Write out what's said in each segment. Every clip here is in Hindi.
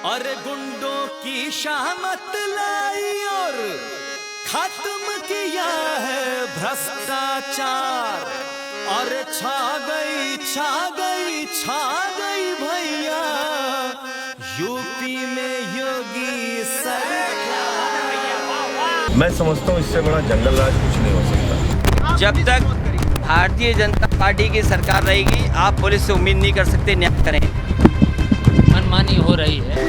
और गुंडों की शामत लाई और खत्म किया है भ्रष्टाचार। और छा गई भैया यूपी में योगी सरकार। मैं समझता हूँ इससे बड़ा जंगल राज कुछ नहीं हो सकता। जब तक भारतीय जनता पार्टी की सरकार रहेगी, आप पुलिस से उम्मीद नहीं कर सकते न्याय करें। मनमानी हो रही है।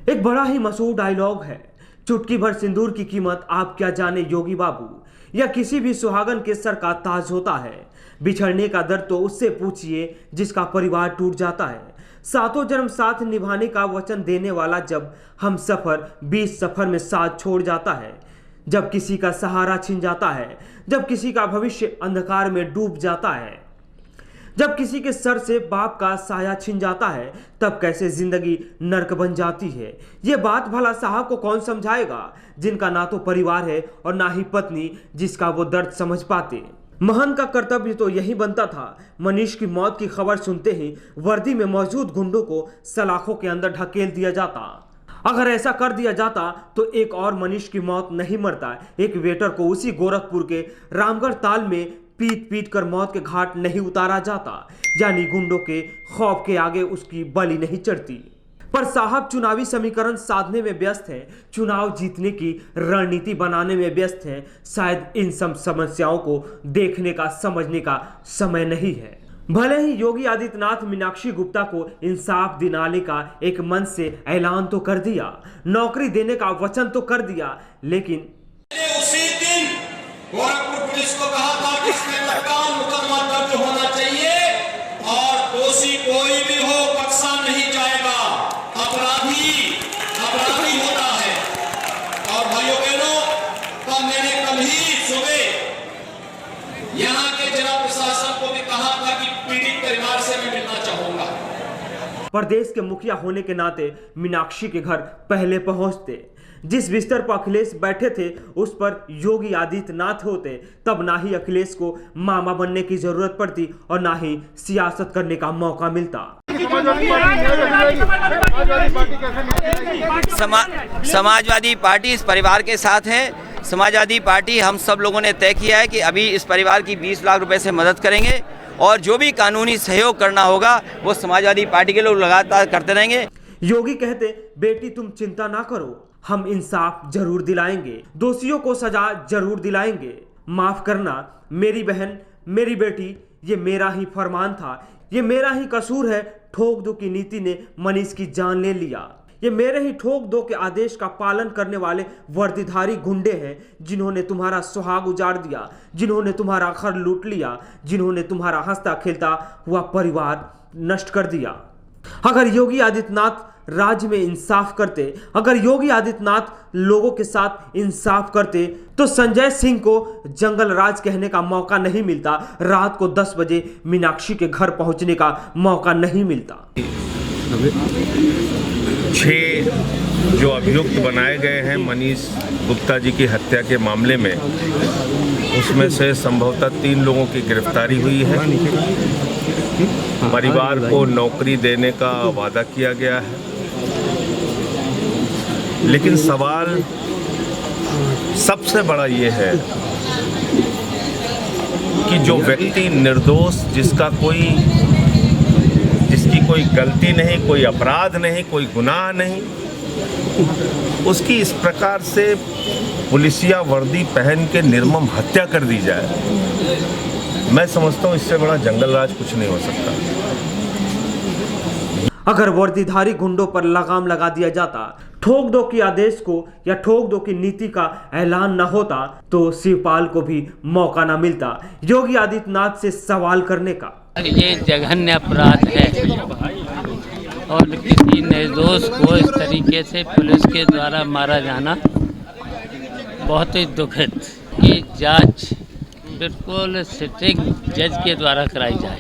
एक बड़ा ही मशहूर डायलॉग है, चुटकी भर सिंदूर की कीमत आप क्या जाने योगी बाबू। यह किसी भी सुहागन के सर का ताज होता है। बिछड़ने का दर्द तो उससे पूछिए जिसका परिवार टूट जाता है। सातों जन्म साथ निभाने का वचन देने वाला जब हम सफर 20 सफर में साथ छोड़ जाता है। जब किसी का सहारा छिन जाता है, जब किसी का भविष्य अंधकार में डूब जाता है, जब किसी के सर से बाप का साया छिन जाता है, तब कैसे जिंदगी नर्क बन जाती है। ये बात भला साहब को कौन समझाएगा, जिनका ना तो परिवार है और ना ही पत्नी जिसका वो दर्द समझ पाते। महंत का कर्तव्य तो यही बनता था, मनीष की मौत की खबर सुनते ही वर्दी में मौजूद गुंडों को सलाखों के अंदर ढकेल दिया जाता। अगर ऐसा कर दिया जाता तो एक और मनीष की मौत नहीं मरता, एक वेटर को उसी गोरखपुर के रामगढ़ ताल में पीट पीट कर मौत के घाट नहीं उतारा जाता, यानी गुंडों के खौफ के आगे उसकी बलि नहीं चढ़ती। पर साहब चुनावी समीकरण साधने में व्यस्त हैं, चुनाव जीतने की रणनीति बनाने में व्यस्त हैं। शायद इन सब समस्याओं को देखने का समझने का समय नहीं है। भले ही योगी आदित्यनाथ मीनाक्षी गुप्ता को इंसाफ दिलाने का एक मन से ऐलान तो कर दिया, नौकरी देने का वचन तो कर दिया, लेकिन उसी दिन गोरखपुर पुलिस को कहा था कि इसमें तत्काल मुकदमा दर्ज होना चाहिए और दोषी कोई भी हो बख्शा नहीं जाएगा। अपराधी होता है। और भाइयों बहनों, तो मैंने कल ही सुबह यहाँ के जिला प्रशासन को भी कहा था कि पीड़ित परिवार से मैं मिलना चाहूंगा। प्रदेश के मुखिया होने के नाते मीनाक्षी के घर पहले पहुंचते। जिस बिस्तर पर अखिलेश बैठे थे उस पर योगी आदित्यनाथ होते, तब ना ही अखिलेश को मामा बनने की जरूरत पड़ती और ना ही सियासत करने का मौका मिलता। समाजवादी पार्टी इस परिवार के साथ है। समाजवादी पार्टी हम सब लोगों ने तय किया है कि अभी इस परिवार की 20 लाख रुपए से मदद करेंगे और जो भी कानूनी सहयोग करना होगा वो समाजवादी पार्टी के लोग लगातार करते रहेंगे। योगी कहते, बेटी तुम चिंता ना करो, हम इंसाफ जरूर दिलाएंगे, दोषियों को सजा जरूर दिलाएंगे। माफ करना मेरी बहन, मेरी बेटी, ये मेरा ही फरमान था, ये मेरा ही कसूर है। ठोक दो की नीति ने मनीष की जान ले लिया। ये मेरे ही ठोक दो के आदेश का पालन करने वाले वर्दीधारी गुंडे हैं, जिन्होंने तुम्हारा सुहाग उजाड़ दिया, जिन्होंने तुम्हारा घर लूट लिया, जिन्होंने तुम्हारा हंसता खेलता हुआ परिवार नष्ट कर दिया। अगर योगी आदित्यनाथ राज्य में इंसाफ करते, अगर योगी आदित्यनाथ लोगों के साथ इंसाफ करते, तो संजय सिंह को जंगल राज कहने का मौका नहीं मिलता, रात को 10 बजे मीनाक्षी के घर पहुंचने का मौका नहीं मिलता। 6 जो अभियुक्त बनाए गए हैं मनीष गुप्ता जी की हत्या के मामले में, उसमें से संभवतः 3 लोगों की गिरफ्तारी हुई है। परिवार को नौकरी देने का वादा किया गया है, लेकिन सवाल सबसे बड़ा ये है कि जो व्यक्ति निर्दोष, जिसकी कोई गलती नहीं, कोई अपराध नहीं, कोई गुनाह नहीं, उसकी इस प्रकार से पुलिसिया वर्दी पहन के निर्मम हत्या कर दी जाए। मैं समझता हूँ इससे बड़ा जंगल राज कुछ नहीं हो सकता। अगर वर्दीधारी गुंडों पर लगाम लगा दिया जाता, ठोक दो की आदेश को या ठोक दो की नीति का ऐलान न होता, तो शिवपाल को भी मौका न मिलता योगी आदित्यनाथ से सवाल करने का। ये जघन्य अपराध है और किसी निर्दोष को इस तरीके से पुलिस के द्वारा मारा जाना बहुत ही दुखद। ये जांच बिल्कुल सिटिंग जज के द्वारा कराई जाए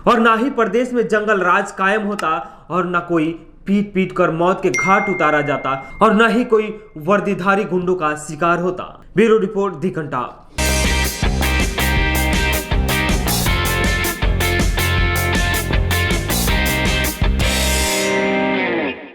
और ना ही प्रदेश में जंगल राज कायम होता और ना कोई पीट पीट कर मौत के घाट उतारा जाता और ना ही कोई वर्दीधारी गुंडों का शिकार होता। ब्यूरो रिपोर्ट, दी घंटा।